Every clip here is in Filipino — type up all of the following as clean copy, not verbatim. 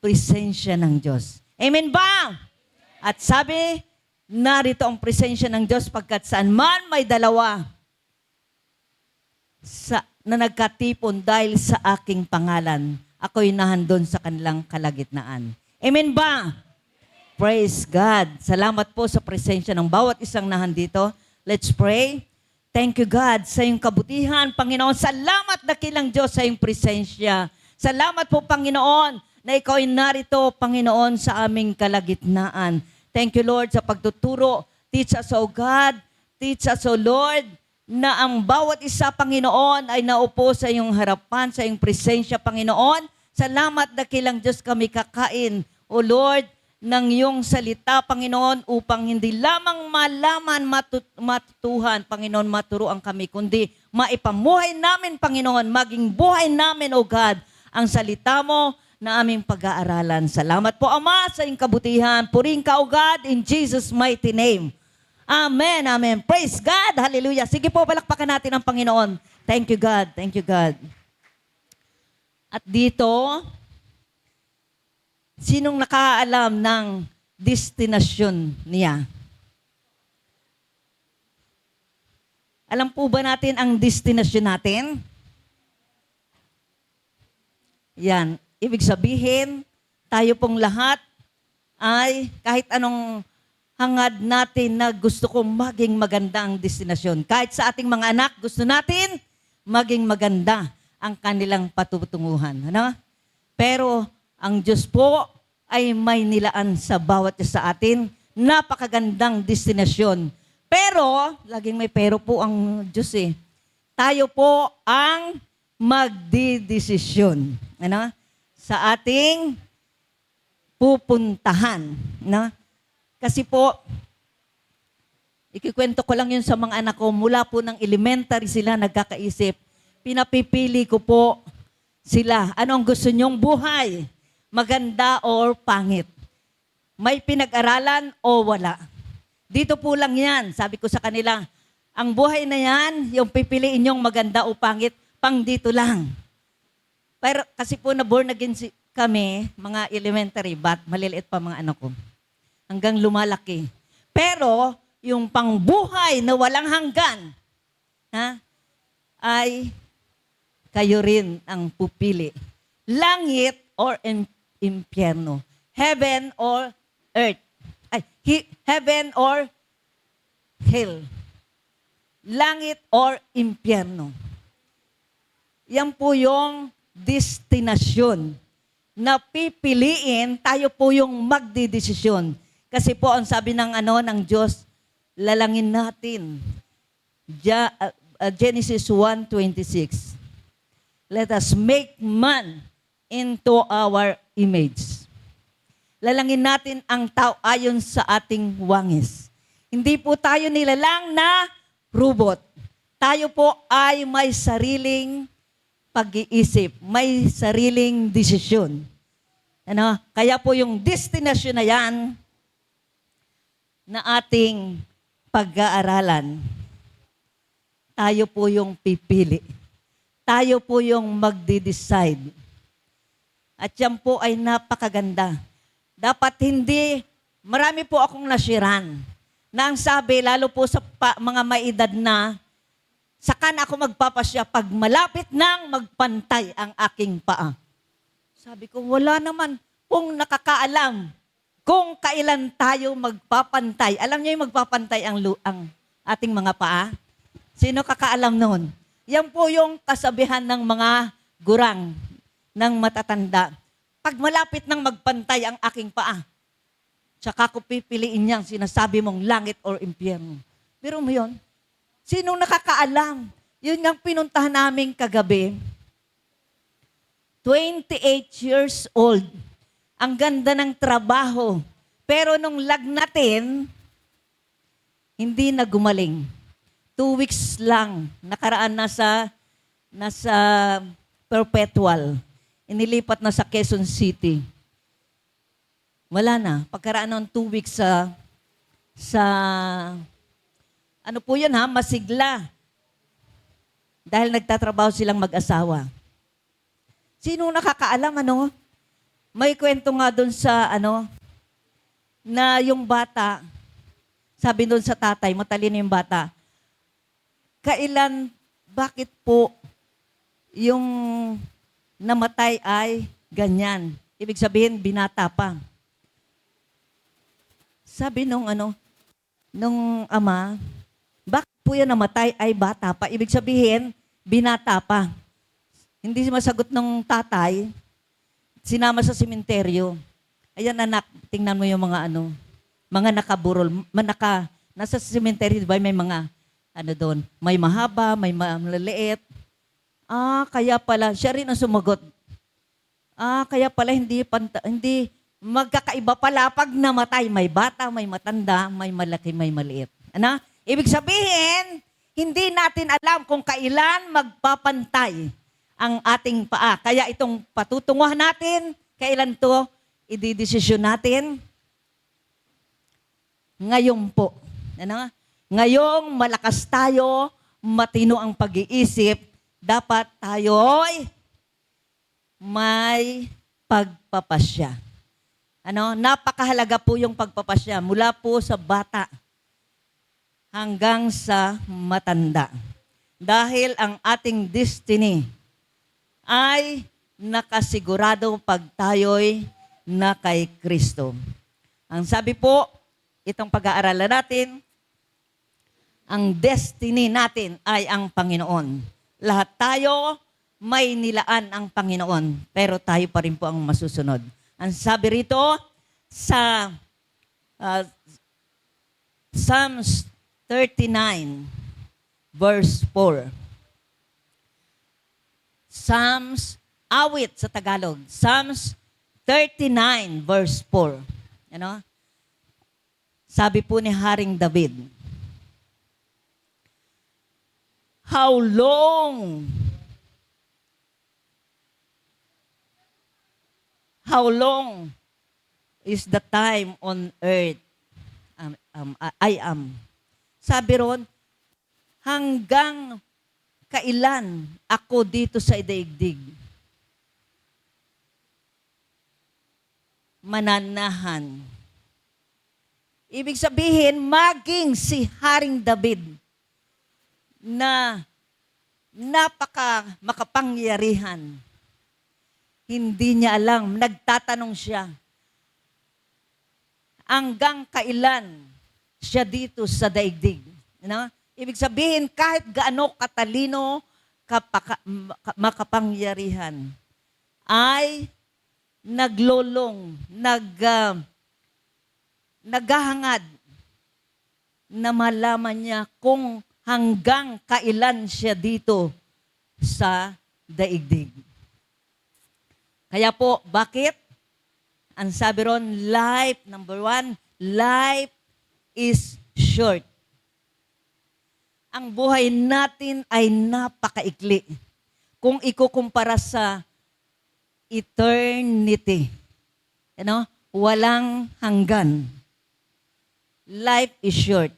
presensya ng Diyos. Amen ba? At sabi, narito ang presensya ng Diyos pagkat saan man may dalawa na nagkatipon dahil sa aking pangalan, ako'y nahandon sa kanilang kalagitnaan. Amen ba? Praise God. Salamat po sa presensya ng bawat isang nahandito. Let's pray. Thank you, God, sa iyong kabutihan, Panginoon. Salamat dakilang Diyos sa iyong presensya. Salamat po, Panginoon, na ikaw ay narito, Panginoon, sa aming kalagitnaan. Thank you, Lord, sa pagtuturo. Teach us, O God. Teach us, O Lord, na ang bawat isa, Panginoon, ay naupo sa iyong harapan, sa iyong presensya, Panginoon. Salamat dakilang Diyos kami kakain, O Lord, ng iyong salita, Panginoon, upang hindi lamang malaman, matutuhan, Panginoon, maturuan kami, kundi maipamuhay namin, Panginoon, maging buhay namin, O God, ang salita mo na aming pag-aaralan. Salamat po, Ama, sa iyong kabutihan. Purihin ka, O God, in Jesus' mighty name. Amen, amen. Praise God. Hallelujah. Sige po, palakpakan natin ang Panginoon. Thank you, God. Thank you, God. At dito, sinong nakaalam ng destinasyon niya? Alam po ba natin ang destinasyon natin? Yan. Ibig sabihin, tayo pong lahat ay kahit anong hangad natin na gusto kong maging maganda ang destinasyon. Kahit sa ating mga anak, gusto natin maging maganda ang kanilang patutunguhan. Ano? Pero ang Diyos po ay may nilaan sa bawat isa sa atin. Napakagandang destinasyon. Pero, laging may pero po ang Diyos eh. Tayo po ang magdidesisyon. Ano? Sa ating pupuntahan. No? Kasi po, ikikwento ko lang yun sa mga anak ko, mula po ng elementary sila nagkakaisip, pinapipili ko po sila. Ano ang gusto nyong buhay? Maganda or pangit? May pinag-aralan o wala? Dito po lang yan. Sabi ko sa kanila, ang buhay na yan, yung pipiliin nyong maganda o pangit, pang dito lang. Pero kasi po na-born again kami, mga elementary, maliliit pa mga anak ko. Hanggang lumalaki. Pero, yung pangbuhay na walang hanggan, ay kayo rin ang pupili. Langit or impyerno. Heaven or earth. Heaven or hell. Langit or impyerno. Yan po yung destinasyon na pipiliin, tayo po yung magdidesisyon. Kasi po ang sabi ng Diyos, lalangin natin. Genesis 1:26. Let us make man into our image. Lalangin natin ang tao ayon sa ating wangis. Hindi po tayo nilalang na robot. Tayo po ay may sariling pag-iisip, may sariling desisyon. Ano? Kaya po yung destinasyon na yan, na ating pag-aaralan, tayo po yung pipili. Tayo po yung magde-decide. At yan po ay napakaganda. Dapat hindi, marami po akong nashiran na ang sabi, lalo po sa mga may edad na, saka na ako magpapasya pag malapit nang magpantay ang aking paa. Sabi ko, wala naman pong nakakaalam kung kailan tayo magpapantay. Alam niyo yung magpapantay ang ating mga paa? Sino kakaalam noon? Yan po yung kasabihan ng mga gurang, ng matatanda. Pag malapit nang magpantay ang aking paa, tsaka ko pipiliin niyang sinasabi mong langit or impyerno. Pero mo yun? Sinong nakakaalam? Yun ang pinuntahan namin kagabi. 28 years old. Ang ganda ng trabaho. Pero nung lagnatin, hindi na gumaling. 2 weeks lang. Nakaraan nasa Perpetual. Inilipat na sa Quezon City. Wala na. Pagkaraan ng 2 weeks sa ano po yun masigla. Dahil nagtatrabaho silang mag-asawa. Sino nakakaalam May kwento nga doon sa na yung bata, sabi doon sa tatay, matalino yung bata, bakit po yung namatay ay ganyan? Ibig sabihin, binata pa. Sabi nung ama, bakit po yan namatay ay bata pa? Ibig sabihin, binata pa. Hindi masagot ng tatay, sinama sa sementeryo. Ayan anak, tingnan mo yung mga nakaburol, nasa sementeryo, di ba may mga, doon, may mahaba, may maliliit. Kaya pala, siya rin ang sumagot. Kaya pala hindi magkakaiba pala pag namatay. May bata, may matanda, may malaki, may maliit. Ibig sabihin, hindi natin alam kung kailan magpapantay ang ating paa. Kaya itong patutunguhan natin, kailan to ididesisyon natin? Ngayon po. Ngayong malakas tayo, matino ang pag-iisip, dapat tayo'y may pagpapasya. Napakahalaga po yung pagpapasya mula po sa bata hanggang sa matanda. Dahil ang ating destiny ay nakasigurado pag tayo'y na kay Kristo. Ang sabi po, itong pag-aaralan natin, ang destiny natin ay ang Panginoon. Lahat tayo may nilaan ang Panginoon, pero tayo pa rin po ang masusunod. Ang sabi rito sa Psalms 39, verse 4. Awit sa Tagalog. Psalms 39, verse 4. Sabi po ni Haring David, How long is the time on earth I am? Sabi ron, hanggang kailan ako dito sa daigdig? Mananahan. Ibig sabihin, maging si Haring David na makapangyarihan. Hindi niya alam, nagtatanong siya, hanggang kailan siya dito sa daigdig? Ibig sabihin, kahit gaano katalino, makapangyarihan, ay naglolong, naghahangad na malaman niya kung hanggang kailan siya dito sa daigdig. Kaya po, bakit? Ang sabi ron, number 1, life is short. Ang buhay natin ay napakaikli. Kung ikukumpara sa eternity. Walang hanggan. Life is short.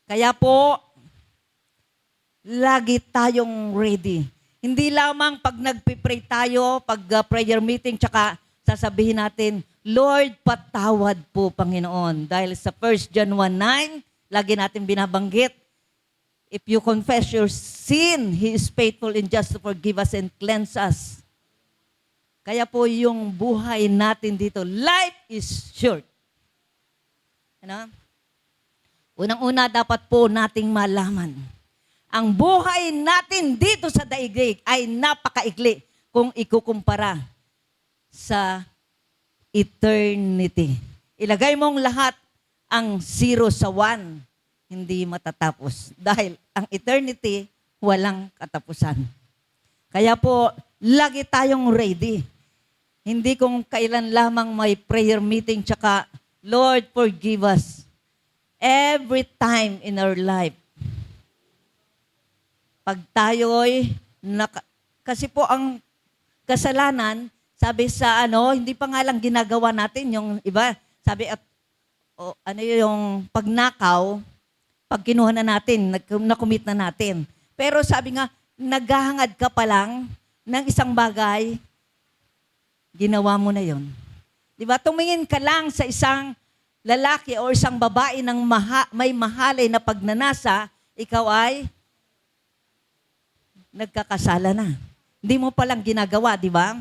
Kaya po, lagi tayong ready. Hindi lamang pag nagpipray tayo, pag prayer meeting, tsaka sasabihin natin, Lord, patawad po, Panginoon. Dahil sa 1 John 1:9, lagi natin binabanggit, if you confess your sin, He is faithful and just to forgive us and cleanse us. Kaya po yung buhay natin dito, life is short. Unang-una, dapat po nating malaman, ang buhay natin dito sa daigdig ay napakaikli kung ikukumpara sa eternity. Ilagay mong lahat ang 0 sa 1, hindi matatapos. Dahil ang eternity, walang katapusan. Kaya po, lagi tayong ready. Hindi kung kailan lamang may prayer meeting, tsaka, Lord, forgive us. Every time in our life, pag tayo'y, kasi po ang kasalanan, sabi sa hindi pa nga lang ginagawa natin, yung iba, sabi yung pagnakaw, pag kinuha na natin, nakumit na natin. Pero sabi nga, naghahangad ka pa lang ng isang bagay, Ginawa mo na yon. Di ba? Tumingin ka lang sa isang lalaki o isang babae ng may mahalay na pagnanasa, ikaw ay nagkakasala na. Hindi mo palang ginagawa, di ba?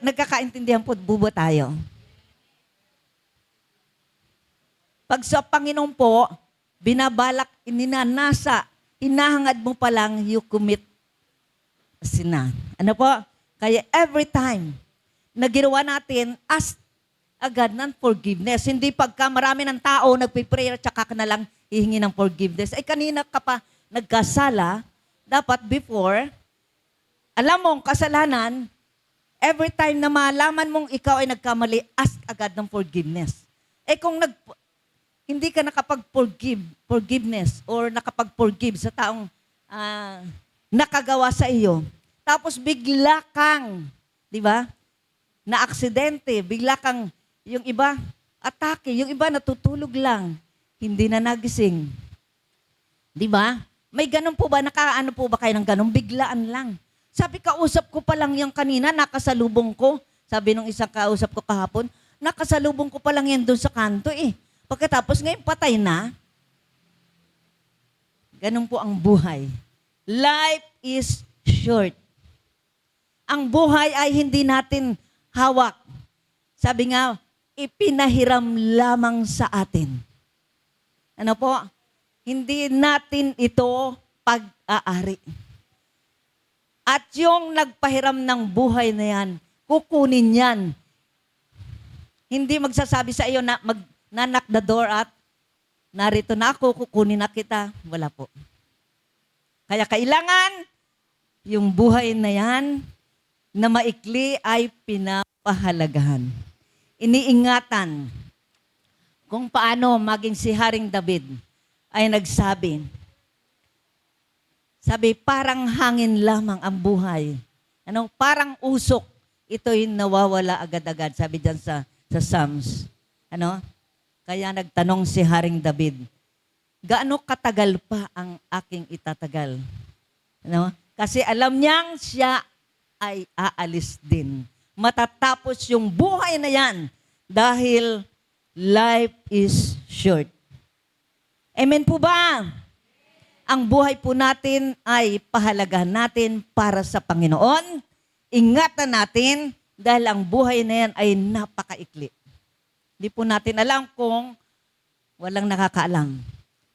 Nagkakaintindihan po bubo tayo. Pag sa Panginoon po, binabalak, ininanasa, hinahangad mo pa lang you commit sin. Ano po? Kaya every time na ginawa natin, ask agad ng forgiveness. Hindi pagka marami ng tao nagpiprayer tsaka ka na lang hihingi ng forgiveness. Ay kanina ka pa nagkasala, dapat before, alam mong kasalanan, every time na malaman mong ikaw ay nagkamali, ask agad ng forgiveness. Eh kung hindi ka forgiveness or nakapag-forgive sa taong nakagawa sa iyo, tapos bigla kang, di ba, na aksidente, bigla kang, yung iba, atake, yung iba natutulog lang, hindi na nagising. Di ba? May ganun po ba, nakaano po ba kayo ng ganun? Biglaan lang. Sabi, kausap ko pa lang yung kanina, nakasalubong ko. Sabi nung isang kausap ko kahapon, nakasalubong ko pa lang yan doon sa kanto eh. Pagkatapos ngayon, patay na. Ganun po ang buhay. Life is short. Ang buhay ay hindi natin hawak. Sabi nga, ipinahiram lamang sa atin. Ano po? Hindi natin ito pag-aari. At yung nagpahiram ng buhay na yan, kukunin yan. Hindi magsasabi sa iyo na nanak the door at narito na ako, kukunin na kita. Wala po. Kaya kailangan yung buhay na yan na maikli ay pinapahalagahan. Iniingatan kung paano maging si Haring David ay nagsabi, sabi, parang hangin lamang ang buhay. Ano? Parang usok. Ito'y nawawala agad-agad. Sabi dyan sa Psalms. Ano? Kaya nagtanong si Haring David, gaano katagal pa ang aking itatagal? Ano? Kasi alam niyang siya ay aalis din. Matatapos yung buhay na yan dahil life is short. Amen po ba? Ang buhay po natin ay pahalagahan natin para sa Panginoon. Ingatan natin dahil ang buhay na yan ay napakaikli. Hindi po natin alam kung walang nakakaalam.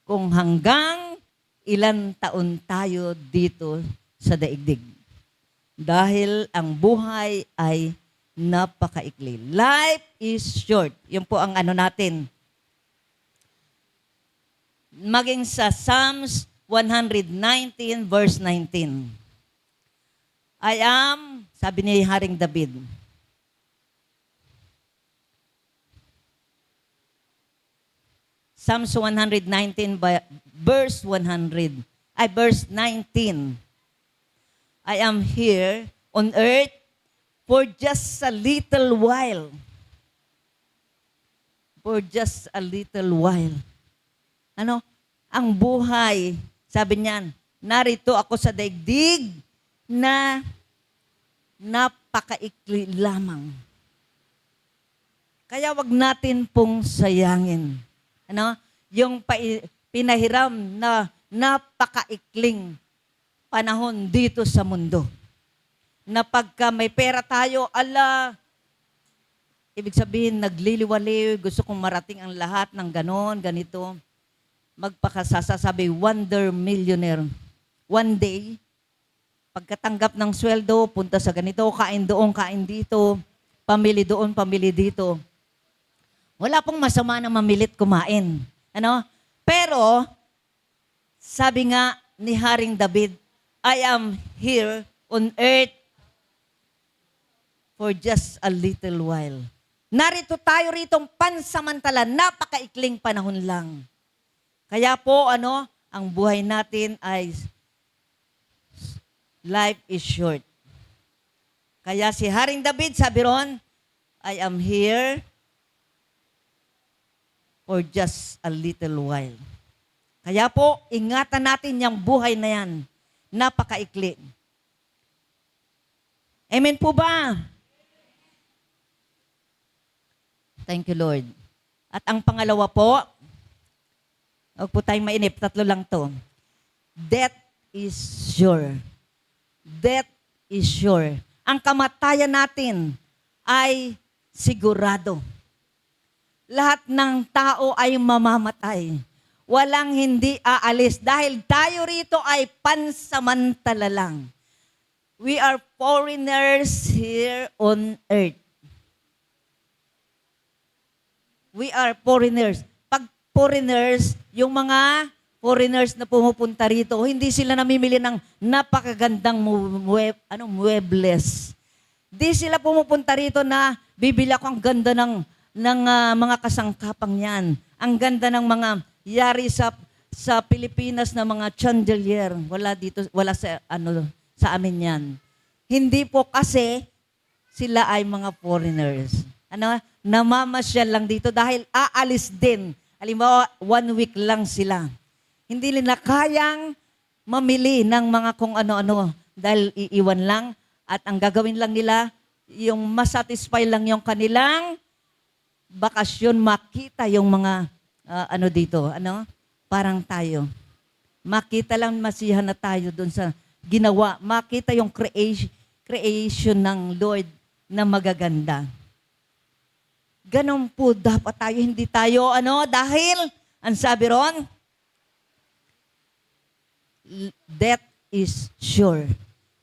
Kung hanggang ilan taon tayo dito sa daigdig. Dahil ang buhay ay napakaikli. Life is short. Yun po ang ano natin. Maging sa Psalms 119 verse 19. I am, sabi ni Haring David, Psalms 119 verse 100, verse 19. I am here on earth for just a little while. For just a little while. Ano? Ang buhay, sabi niyan, narito ako sa daigdig na napakaikli lamang. Kaya wag natin pong sayangin. Ano? Yung pinahiram na napakaikling panahon dito sa mundo. Na pagka may pera tayo, ibig sabihin, nagliliwaliw, gusto kong marating ang lahat ng ganon, ganito. Magpakasasabi, wonder millionaire. One day, pagkatanggap ng sweldo, punta sa ganito, kain doon, kain dito, pamili doon, pamili dito. Wala pong masama na mamilit kumain. Ano? Pero, sabi nga ni Haring David, I am here on earth for just a little while. Narito tayo ritong pansamantala, napakaikling panahon lang. Kaya po, ang buhay natin ay life is short. Kaya si Haring David, sabi ron, I am here for just a little while. Kaya po, ingatan natin yung buhay na yan. Napakaikli. Amen po ba? Thank you, Lord. At ang pangalawa po, huwag po tayong mainip, 3 lang to. Death is sure. Death is sure. Ang kamatayan natin ay sigurado. Lahat ng tao ay mamamatay. Walang hindi aalis dahil tayo rito ay pansamantala lang. We are foreigners here on earth. We are foreigners. Pag foreigners, yung mga foreigners na pumupunta rito, hindi sila namimili ng napakagandang muebles. Di sila pumupunta rito na bibili ako ang ganda ng mga kasangkapang yan. Ang ganda ng mga yari sa Pilipinas na mga chandelier. Wala sa amin yan. Hindi po kasi sila ay mga foreigners. Namamasyal lang dito dahil aalis din. Halimbawa, 1 week lang sila. Hindi nila kayang mamili ng mga kung ano-ano dahil iiwan lang at ang gagawin lang nila, yung masatisfy lang yung kanilang bakasyon, makita yung mga dito, parang tayo. Makita lang masiyahan na tayo doon sa ginawa. Makita yung creation ng Lord na magaganda. Ganon po dapat tayo, hindi tayo, dahil, ang sabi ron, death is sure.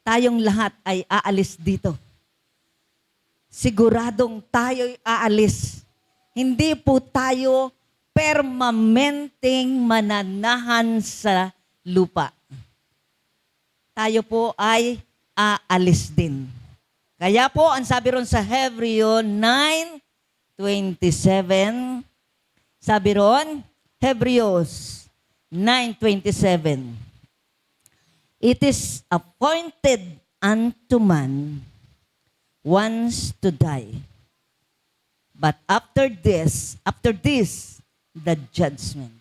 Tayong lahat ay aalis dito. Siguradong tayo'y aalis. Hindi po tayo permanenteng mananahan sa lupa. Tayo po ay aalis din. Kaya po, ang sabi ron sa Hebreo 9:27, sabi ron, Hebrews 9:27, it is appointed unto man once to die. But after this, the judgment.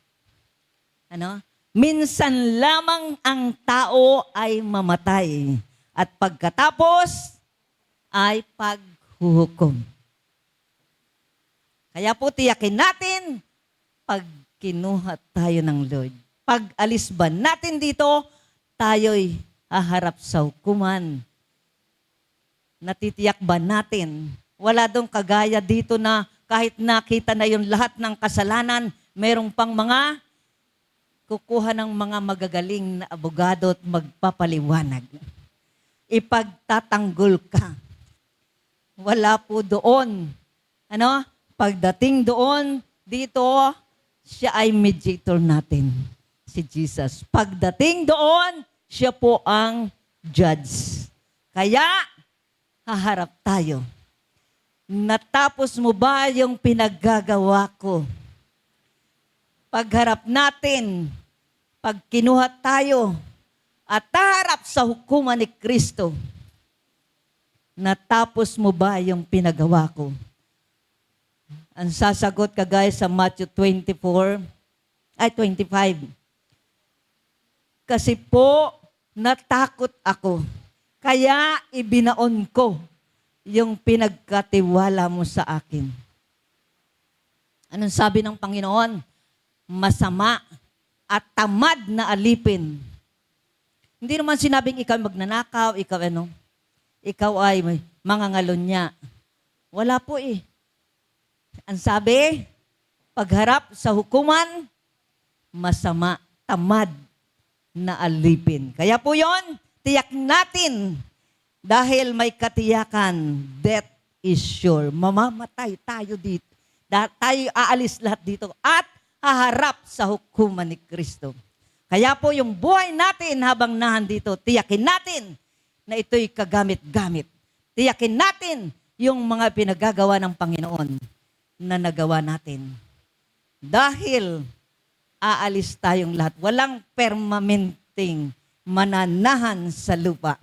Minsan lamang ang tao ay mamatay at pagkatapos ay paghuhukom. Kaya po tiyakin natin pag kinuha tayo ng Lord. Pag alis ba natin dito, tayo'y haharap sa hukuman. Natitiyak ba natin? Wala dong kagaya dito na kahit nakita na yung lahat ng kasalanan, merong pang mga kukuha ng mga magagaling na abogado at magpapaliwanag. Ipagtatanggol ka. Wala po doon. Pagdating doon, dito, siya ay mediator natin, si Jesus. Pagdating doon, siya po ang judge. Kaya, haharap tayo. Natapos mo ba yung pinaggagawa ko? Pagharap natin, pag kinuha tayo at haharap sa hukuman ni Kristo, natapos mo ba yung pinagawa ko? Ang sasagot ka guys sa Matthew 25. Kasi po, natakot ako. Kaya ibinaon ko yung pinagkatiwala mo sa akin. Anong sabi ng Panginoon? Masama at tamad na alipin. Hindi naman sinabing ikaw magnanakaw, ikaw ay mangangalonya. Wala po eh. Ang sabi, pagharap sa hukuman, masama, tamad na alipin. Kaya po yon, tiyak natin, dahil may katiyakan, death is sure. Mamamatay tayo dito. Tayo aalis lahat dito at haharap sa hukuman ni Kristo. Kaya po yung buhay natin habang nahandito, tiyakin natin na ito'y kagamit-gamit. Tiyakin natin yung mga pinagagawa ng Panginoon na nagawa natin. Dahil aalis tayong lahat. Walang permanenteng mananahan sa lupa.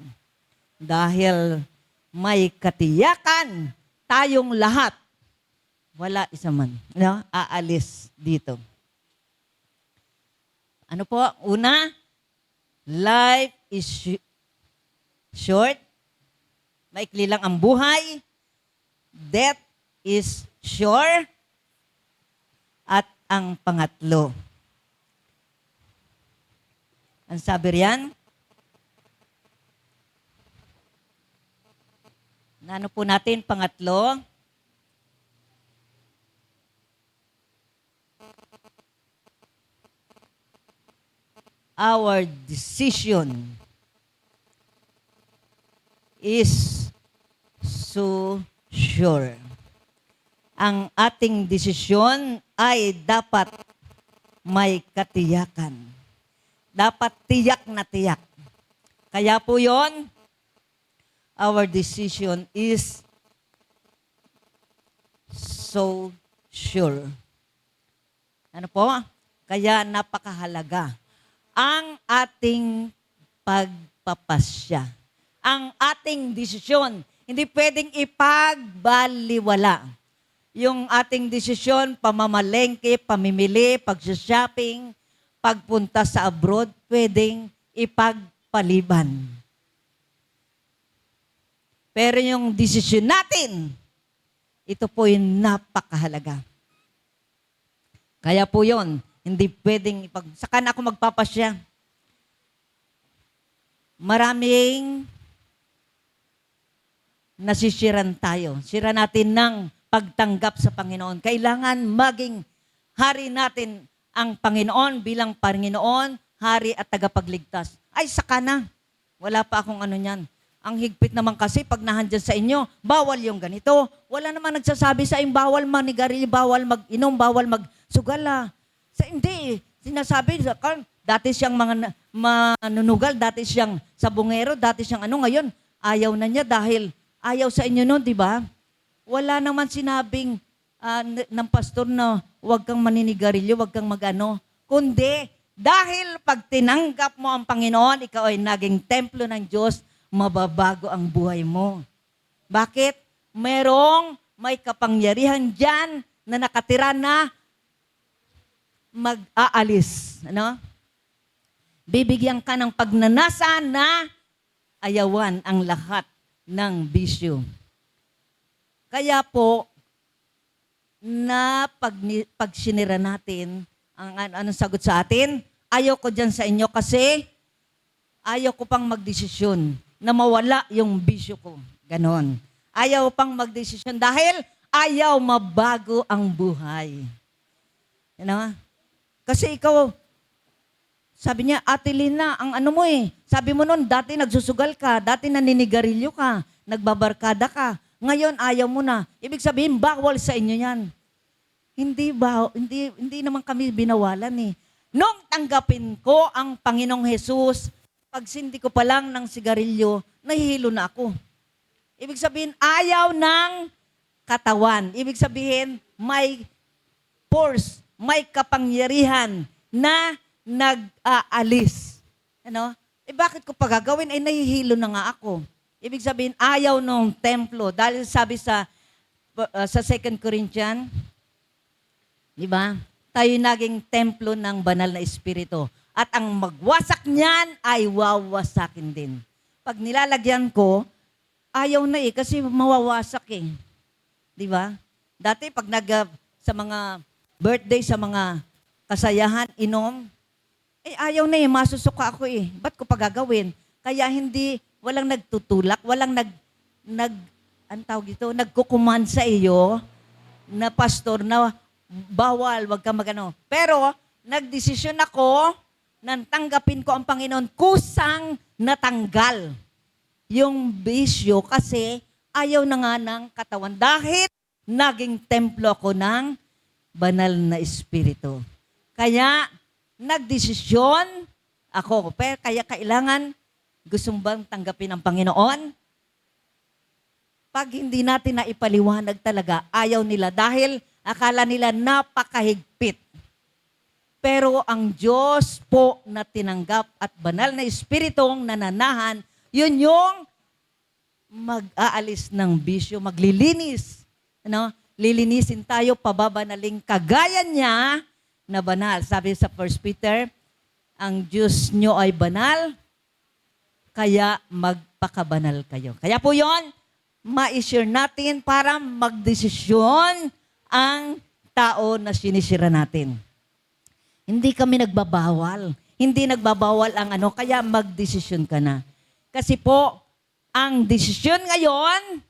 Dahil may katiyakan tayong lahat. Wala isa man. Aalis dito. Ano po? Una, life is short. maikli lang ang buhay, death is sure, at ang pangatlo. Ang sabi riyan, ano po natin, pangatlo, our decision is so sure. Ang ating desisyon ay dapat may katiyakan. Dapat tiyak na tiyak. Kaya po yon, our decision is so sure. Ano po? Kaya napakahalaga ang ating pagpapasya. Ang ating desisyon, hindi pwedeng ipagbaliwala. Yung ating desisyon, pamamalengke, pamimili, pag-shopping, pagpunta sa abroad, pwedeng ipagpaliban. Pero yung desisyon natin, ito po yung napakahalaga. Kaya po yun, hindi pwedeng saka na ako magpapasya. Maraming nasisiran tayo. Sira natin ng pagtanggap sa Panginoon. Kailangan maging hari natin ang Panginoon bilang Panginoon, hari at tagapagligtas. Ay, saka na. Wala pa akong ano niyan. Ang higpit naman kasi pag nahandyan sa inyo, bawal yung ganito. Wala naman nagsasabi sa inyo, bawal manigarilyo, bawal mag-inom, bawal magsugala. Hindi. Sinasabi, dati siyang mga manunugal, dati siyang sabungero, dati siyang ano, ngayon, ayaw na niya dahil ayaw sa inyo noon, di ba? Wala naman sinabing ng pastor na huwag kang maninigarilyo, huwag kang mag-ano. Kundi, dahil pag tinanggap mo ang Panginoon, ikaw ay naging templo ng Diyos, mababago ang buhay mo. Bakit? May kapangyarihan dyan na nakatira na mag-aalis. Ano? Bibigyan ka ng pagnanasa na ayawan ang lahat ng bisyo. Kaya po, pag sinira natin, anong sagot sa atin? Ayaw ko dyan sa inyo kasi ayaw ko pang magdesisyon na mawala yung bisyo ko. Ganon. Ayaw pang magdesisyon dahil ayaw mabago ang buhay. You know? Kasi ikaw, sabi niya, Ate Lina, ang ano mo sabi mo noon, dati nagsusugal ka, dati naninigarilyo ka, nagbabarkada ka, ngayon ayaw mo na. Ibig sabihin, bawal sa inyo yan. Hindi naman kami binawalan Nung tanggapin ko ang Panginoong Jesus, pagsindi ko pa lang ng sigarilyo, nahihilo na ako. Ibig sabihin, ayaw ng katawan. Ibig sabihin, may force, may kapangyarihan na nag-aalis. Ano? Bakit ko pagagawin? Nahihilo na nga ako. Ibig sabihin, ayaw nung templo. Dahil sabi sa 2 Corinthians, di ba? Tayo naging templo ng banal na espiritu. At ang magwasak niyan ay wawasakin din. Pag nilalagyan ko, ayaw na kasi mawawasak Di ba? Dati pag sa mga birthday, sa mga kasayahan, inom, ayaw na masusuka ako Ba't ko pagagawin? Kaya walang nagtutulak, walang nagkukuman sa iyo na pastor na bawal, wag ka magano. Pero, nagdesisyon ako nang tanggapin ko ang Panginoon, kusang natanggal yung bisyo kasi ayaw na nga ng katawan. Dahil naging templo ako ng banal na espiritu. Kaya, nagdesisyon ako. Pero kaya kailangan, gusto bang tanggapin ang Panginoon? Pag hindi natin na ipaliwanag talaga, ayaw nila dahil akala nila napakahigpit. Pero ang Diyos po na tinanggap at banal na espiritong nananahan, yun yung mag-aalis ng bisyo, maglilinis. Lilinisin tayo, pababanaling kagaya niya na banal. Sabi sa 1 Peter, ang Diyos nyo ay banal, kaya magpakabanal kayo. Kaya po yon, ma-share natin para magdesisyon ang tao na sinisira natin. Hindi kami nagbabawal. Hindi nagbabawal ang ano, kaya magdesisyon ka na. Kasi po, ang desisyon ngayon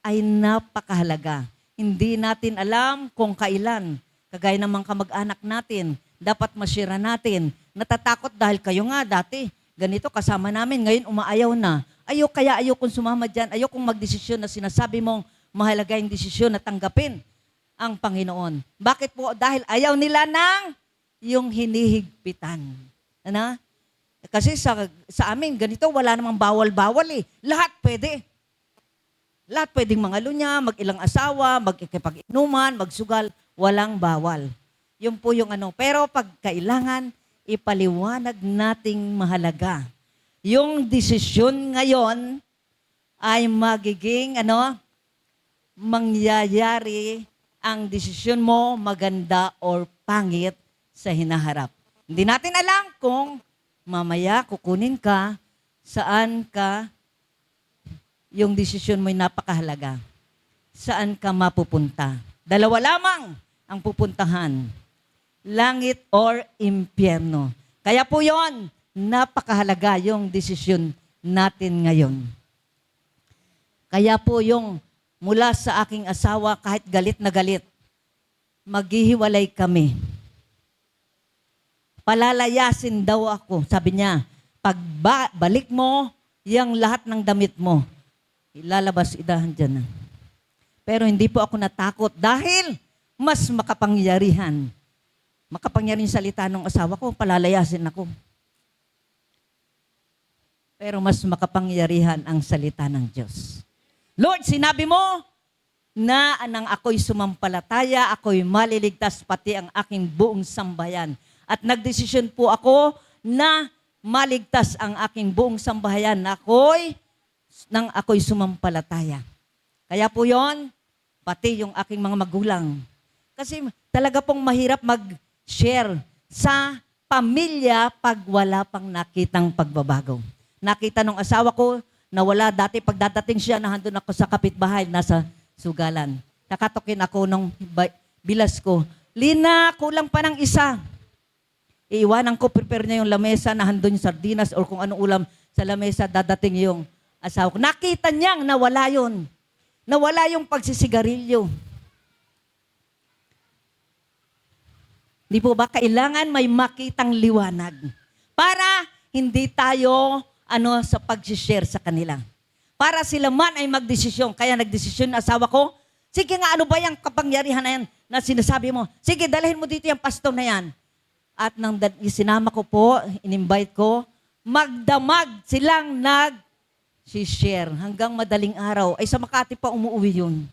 ay napakahalaga. Hindi natin alam kung kailan. Kagaya ng mga kamag-anak natin, dapat masyira natin. Natatakot dahil kayo nga dati, ganito kasama namin, ngayon umaayaw na. Ayaw kong sumama dyan, ayaw kong magdesisyon na sinasabi mong mahalaga yung desisyon na tanggapin ang Panginoon. Bakit po? Dahil ayaw nila ng yung hinihigpitan. Ano? Kasi sa amin, ganito, wala namang bawal-bawal eh. Lahat pwede. Lahat pwedeng mga lunya, mag-ilang asawa, mag-ikipag-inuman, magsugal, walang bawal. Yun po yung ano. Pero pag kailangan, ipaliwanag nating mahalaga. Yung desisyon ngayon ay magiging mangyayari ang desisyon mo maganda or pangit sa hinaharap. Hindi natin alam kung mamaya kukunin ka, saan ka, yung desisyon mo ay napakahalaga. Saan ka mapupunta? Dalawa lamang ang pupuntahan. Langit or impyerno. Kaya po yon, napakahalaga yung desisyon natin ngayon. Kaya po yung mula sa aking asawa, kahit galit na galit, maghihiwalay kami. Palalayasin daw ako. Sabi niya, pag balik mo, yung lahat ng damit mo, ilalabas idahan dyan na. Pero hindi po ako natakot dahil mas makapangyarihan. Makapangyarihan yung salita ng asawa ko, palalayasin ako. Pero mas makapangyarihan ang salita ng Diyos. Lord, sinabi mo na nang ako'y sumampalataya, ako'y maliligtas pati ang aking buong sambayan. At nagdesisyon po ako na maligtas ang aking buong sambahayan na ako'y sumampalataya. Kaya po yon, pati yung aking mga magulang. Kasi talaga pong mahirap mag-share sa pamilya pag wala pang nakitang pagbabago. Nakita nung asawa ko na wala dati, pagdadating siya, nandun ako sa kapitbahay, nasa sugalan. Nakatokin ako nung bilas ko. Lina, kulang pa ng isa. Iiwanan ko, prepare niya yung lamesa, nahandun yung sardinas or kung anong ulam sa lamesa, dadating yung asawa ko. Nakita niyang nawala yun. Nawala yung pagsisigarilyo. Di po ba kailangan may makitang liwanag para hindi tayo sa pag-share sa kanila. Para sila man ay magdesisyon. Kaya nagdesisyon na asawa ko, sige nga, ano ba yung kapangyarihan na yan na sinasabi mo? Sige, dalhin mo dito yung pastor na yan. At nang sinama ko po, in-invite ko, magdamag silang nag-share hanggang madaling araw. Ay sa Makati pa umuwi yun.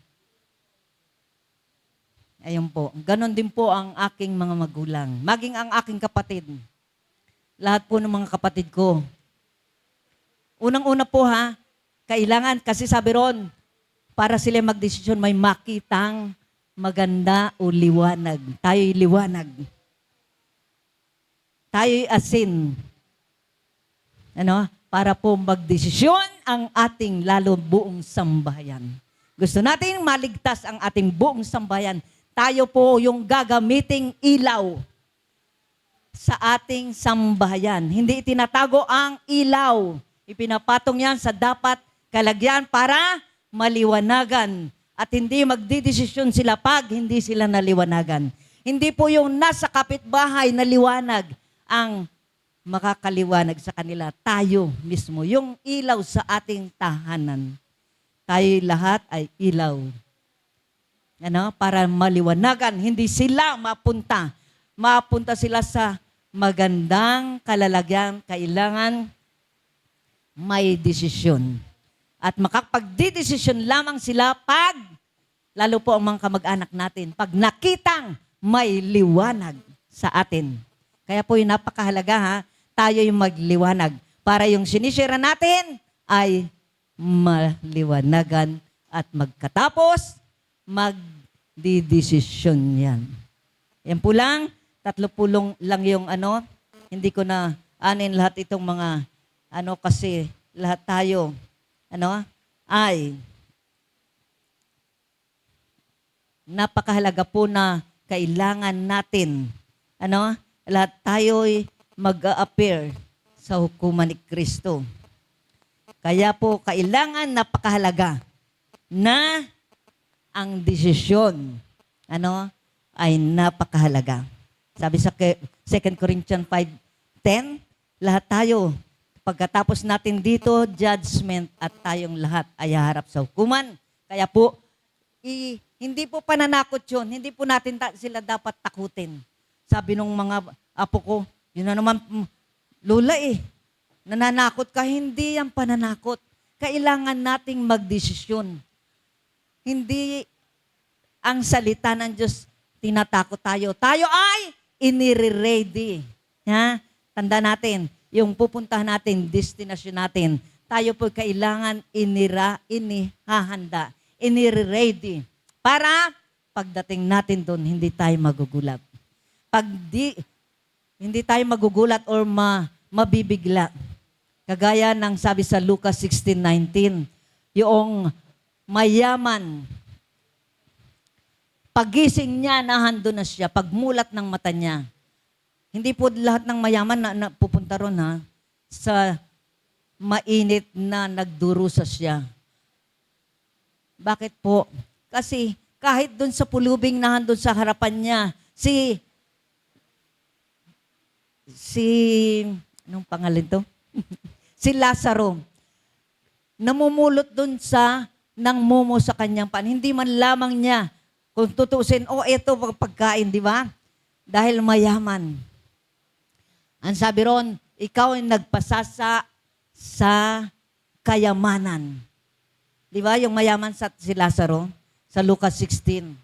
Ayun po. Ganon din po ang aking mga magulang. Maging ang aking kapatid. Lahat po ng mga kapatid ko. Unang-una po kailangan, kasi sabi ron, para sila magdesisyon, may makitang maganda o liwanag. Tayo'y liwanag. Tayo'y asin. Para po magdesisyon ang ating lalo buong sambahayan. Gusto natin maligtas ang ating buong sambahayan. Tayo po yung gagamiting ilaw sa ating sambahayan. Hindi itinatago ang ilaw. Ipinapatong yan sa dapat kalagyan para maliwanagan. At hindi magdidesisyon sila pag hindi sila naliwanagan. Hindi po yung nasa kapitbahay na liwanag ang makakaliwanag sa kanila. Tayo mismo, yung ilaw sa ating tahanan. Tayo lahat ay ilaw. Para maliwanagan, hindi sila mapunta. Mapunta sila sa magandang kalalagyan, kailangan may desisyon. At makapagdidesisyon lamang sila pag, lalo po ang mga kamag-anak natin, pag nakitang may liwanag sa atin. Kaya po yung napakahalaga tayo yung magliwanag para yung sinisira natin ay maliwanagan at magkatapos, magdidesisyon yan. Yan po lang, 30 lang yung hindi ko na anin lahat itong mga kasi lahat tayo ay napakahalaga po na kailangan natin, lahat tayo'y mag-a-appear sa hukuman ni Kristo. Kaya po, kailangan napakahalaga na ang desisyon, ay napakahalaga. Sabi sa 2 Corinthians 5:10, lahat tayo, pagkatapos natin dito, judgment at tayong lahat ay haharap sa hukuman. Kaya po, hindi po pananakot yun. Hindi po natin sila dapat takutin. Sabi nung mga apo ko, yun na naman, Lola nananakot ka. Hindi yan pananakot. Kailangan nating magdesisyon. Hindi ang salita ng Diyos, tinatakot tayo. Tayo ay inire-ready. Ha? Tanda natin, yung pupuntahan natin, destination natin, tayo po kailangan inihahanda, inire-ready. Para pagdating natin doon, hindi tayo magugulat. Hindi tayo magugulat or mabibigla. Kagaya ng sabi sa Lucas 16:19, yung mayaman, pagising niya, nahando na siya, pagmulat ng mata niya. Hindi po lahat ng mayaman na pupunta ron sa mainit na nagdurusa siya. Bakit po? Kasi kahit doon sa pulubing nandun sa harapan niya, anong pangalan to? Si Lazaro, namumulot doon ng mumo sa kanyang pan. Hindi man lamang niya, kung tutusin, ito pagkain, di ba? Dahil mayaman. Ang sabi ron, ikaw ay nagpasasa sa kayamanan. Di ba? Yung mayaman si Lazaro sa Lucas 16.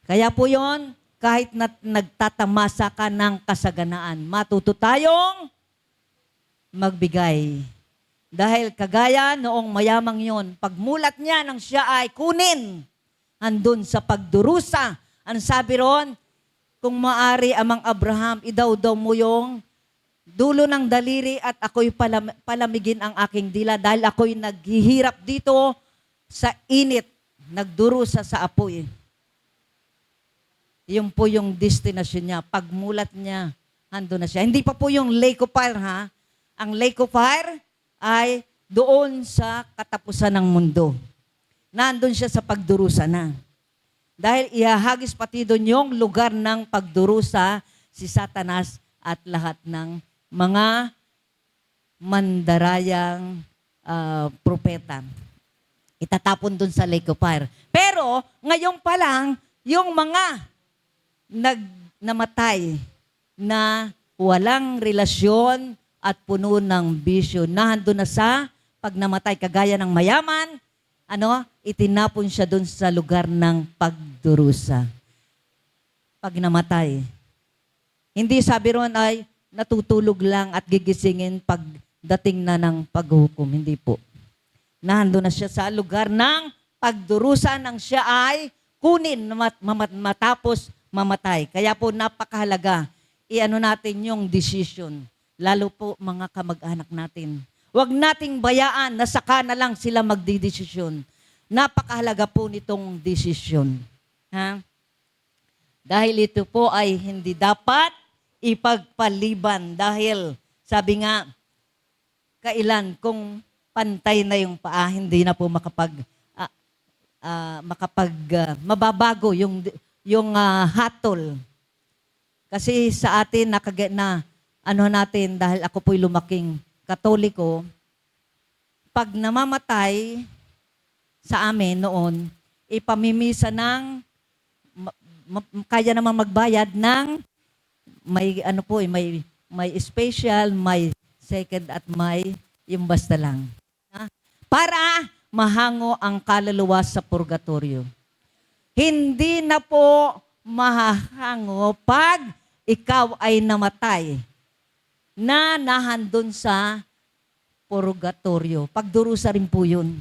Kaya po yon, kahit nagtatamasa ka ng kasaganaan, matuto tayong magbigay. Dahil kagaya noong mayamang yon, pagmulat niya nang siya ay kunin, andun sa pagdurusa. Ang sabi ron, kung maari amang Abraham, idaw-daw mo yung dulo ng daliri at ako'y palamigin ang aking dila dahil ako'y naghihirap dito sa init, nagdurusa sa apoy. Yung po yung destination niya. Pagmulat niya, hando na siya. Hindi pa po yung lake of fire, ha? Ang lake of fire ay doon sa katapusan ng mundo. Nandun siya sa pagdurusa na. Dahil ihahagis pati doon yung lugar ng pagdurusa si Satanas at lahat ng mga mandarayang propeta. Itatapon doon sa lake of fire. Pero ngayon pa lang, yung mga namatay na walang relasyon at puno ng bisyo, nahando na sa pag namatay, kagaya ng mayaman, itinapon siya doon sa lugar ng pagdurusa. Pag namatay. Hindi sabi ron ay natutulog lang at gigisingin pagdating na ng paghukom. Hindi po. Nahando na siya sa lugar ng pagdurusa nang siya ay kunin matapos mamatay. Kaya po napakahalaga, natin yung decision. Lalo po mga kamag-anak natin. Huwag nating bayaan na saka na lang sila magdidesisyon. Napakahalaga po nitong desisyon. Ha? Dahil ito po ay hindi dapat ipagpaliban. Dahil sabi nga, kailan kung pantay na yung paa, hindi na po mababago yung hatol. Kasi sa atin natin, dahil ako po'y lumaking Katoliko, pag namamatay sa amin noon, ipamimisa ng kaya naman magbayad ng may special, may second at may yung basta lang. Para mahango ang kaluluwa sa purgatorio. Hindi na po mahahango pag ikaw ay namatay na nahandun sa purgatorio. Pagdurusa rin po yun.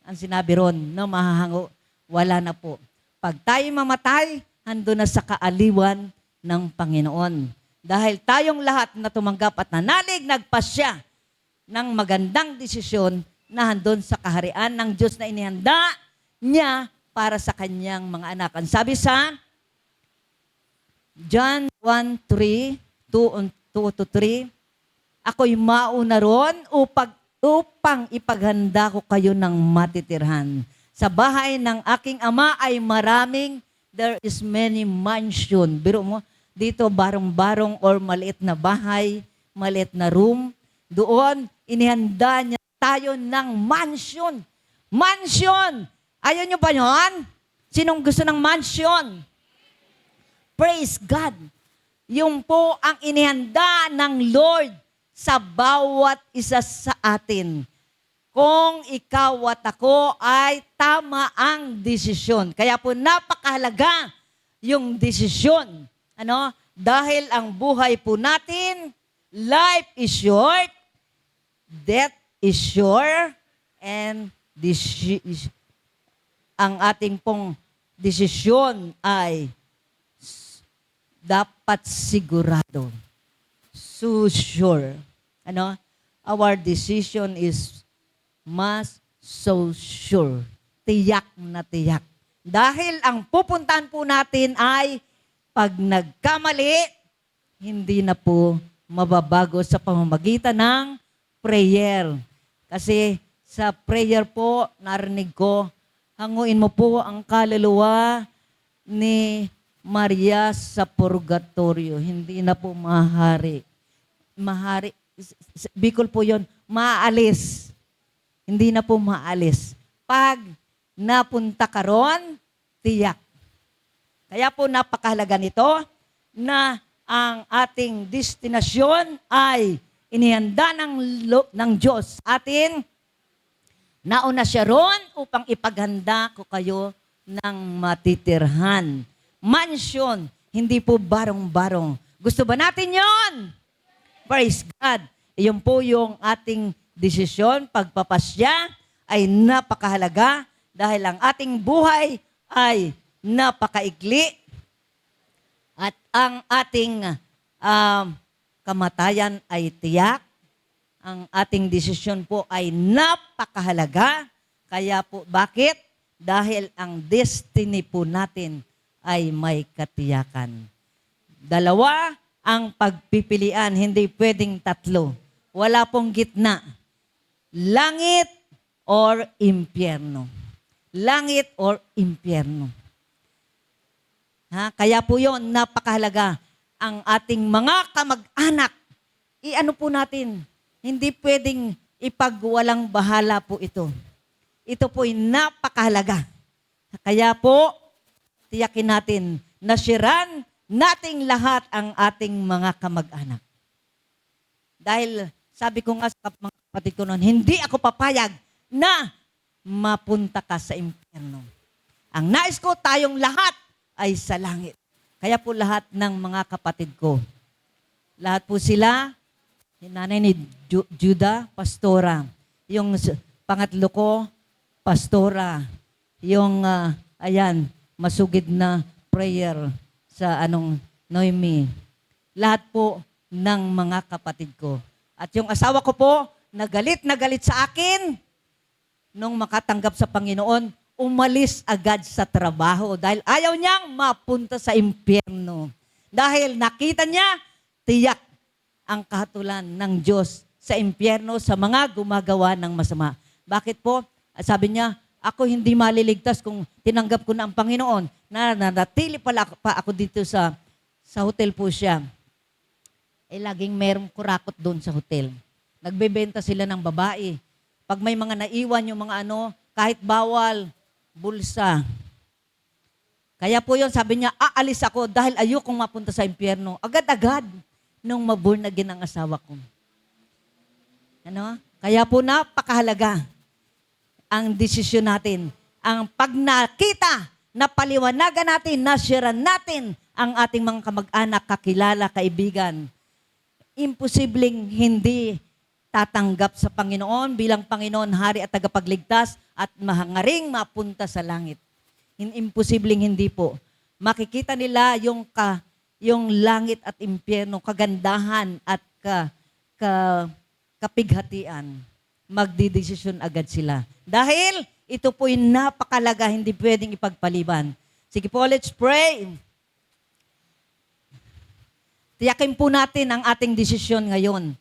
Ang sinabi ron, mahahango, wala na po. Pag tayo mamatay, handun na sa kaaliwan ng Panginoon. Dahil tayong lahat na tumanggap at nanalig, nagpasya ng magandang desisyon na handun sa kaharian ng Diyos na inihanda niya para sa kanyang mga anak. Ang sabi sa John 1:3, 2-3, ako'y mauna ron upang ipaghanda ko kayo ng matitirhan. Sa bahay ng aking ama ay there is many mansion. Biro mo, dito barong-barong or maliit na bahay, maliit na room. Doon, inihanda niya tayo ng mansion. Mansion! Ayaw niyo ba yun? Sinong gusto ng mansion? Praise God! Yung po ang inihanda ng Lord sa bawat isa sa atin. Kung ikaw at ako ay tama ang desisyon. Kaya po napakahalaga yung desisyon. Ano? Dahil ang buhay po natin, life is short, death is sure, and ang ating pong desisyon ay dapat sigurado. So sure. Ano? Our decision is so sure. Tiyak na tiyak. Dahil ang pupuntahan po natin ay pag nagkamali, hindi na po mababago sa pamamagitan ng prayer. Kasi sa prayer po, narinig ko, hanguin mo po ang kaluluwa ni Maria sa purgatorio. Hindi na po mahari. Bicol po yon, maalis. Hindi na po maalis. Pag napunta ka ron, tiyak. Kaya po napakahalaga nito na ang ating destinasyon ay inihanda ng Diyos atin. Nauna siya ron upang ipaghanda ko kayo ng matitirhan. Mansion, hindi po barong-barong. Gusto ba natin yon? Praise God. Iyon po yung ating desisyon, pagpapasya ay napakahalaga dahil ang ating buhay ay napakaikli at ang ating kamatayan ay tiyak. Ang ating desisyon po ay napakahalaga. Kaya po, bakit? Dahil ang destiny po natin ay may katiyakan. Dalawa ang pagpipilian, hindi pwedeng tatlo. Wala pong gitna. Langit or impyerno. Langit or impyerno. Kaya po yun, napakahalaga. Ang ating mga kamag-anak, iano po natin, hindi pwedeng ipagwalang bahala po ito. Ito po'y napakahalaga. Kaya po, tiyakin natin, nasiran nating lahat ang ating mga kamag-anak. Dahil sabi ko nga sa mga kapatid ko noon, hindi ako papayag na mapunta ka sa impyerno. Ang nais ko, tayong lahat ay sa langit. Kaya po lahat ng mga kapatid ko, lahat po sila, yung nanay ni Judah, pastora. Yung pangatlo ko, pastora. Yung, masugid na prayer sa Noemi. Lahat po ng mga kapatid ko. At yung asawa ko po, na galit sa akin, nung makatanggap sa Panginoon, umalis agad sa trabaho dahil ayaw niyang mapunta sa impyerno. Dahil nakita niya, tiyak ang kahatulan ng Diyos sa impyerno sa mga gumagawa ng masama. Bakit po? Sabi niya, ako hindi maliligtas kung tinanggap ko na ang Panginoon. Nanatili pa ako dito sa hotel po siya. Laging merong kurakot doon sa hotel. Nagbebenta sila ng babae. Pag may mga naiwan yung mga kahit bawal, bulsa. Kaya po yun, sabi niya, aalis ako dahil ayokong mapunta sa impyerno. Agad-agad nung maborn again ang asawa ko. Kaya po napakahalaga ang desisyon natin. Ang pag nakita, napaliwanagan natin, nasyaran natin ang ating mga kamag-anak, kakilala, kaibigan. Imposibleng hindi tatanggap sa Panginoon bilang Panginoon, Hari at Tagapagligtas at mahangaring mapunta sa langit. Imposibleng hindi po. Makikita nila yung langit at impyerno, kagandahan at kapighatian. Magdidesisyon agad sila. Dahil ito po'y napakalaga, hindi pwedeng ipagpaliban. Sige po, let's pray. Tiyakin po natin ang ating desisyon ngayon.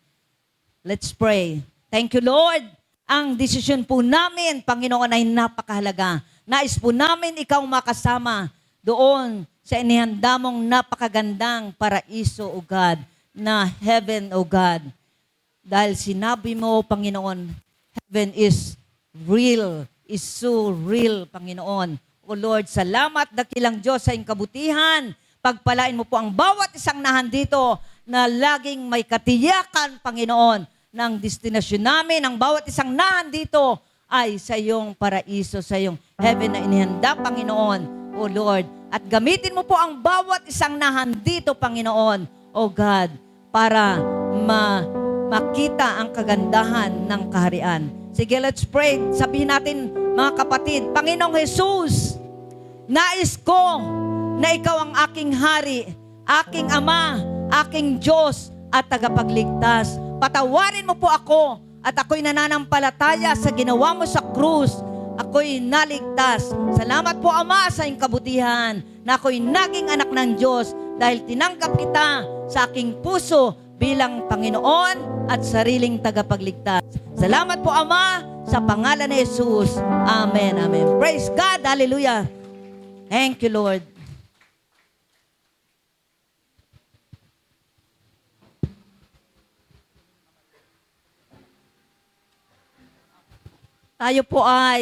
Let's pray. Thank you, Lord. Ang desisyon po namin, Panginoon, ay napakahalaga. Nais po namin ikaw makasama doon sa inihanda mong napakagandang paraiso, O God, na heaven, O God. Dahil sinabi mo, Panginoon, heaven is real, is so real, Panginoon. O Lord, salamat dakilang Diyos sa iyong kabutihan. Pagpalain mo po ang bawat isang nahandito na laging may katiyakan, Panginoon, ng destinasyon namin. Ang bawat isang nahandito ay sa iyong paraiso, sa iyong heaven na inihanda, Panginoon. O Lord, at gamitin mo po ang bawat isang nahandito, Panginoon, O God, para makita ang kagandahan ng kaharian. Sige, let's pray. Sabihin natin, mga kapatid, Panginoong Jesus, nais ko na ikaw ang aking hari, aking ama, aking Diyos at tagapagligtas. Patawarin mo po ako at ako'y nananampalataya sa ginawa mo sa krus. Ako'y naligtas. Salamat po, Ama, sa iyong kabutihan na ako'y naging anak ng Diyos dahil tinanggap kita sa aking puso bilang Panginoon at sariling tagapagligtas. Salamat po, Ama, sa pangalan ni Jesus. Amen, amen. Praise God. Hallelujah. Thank you, Lord. Tayo po ay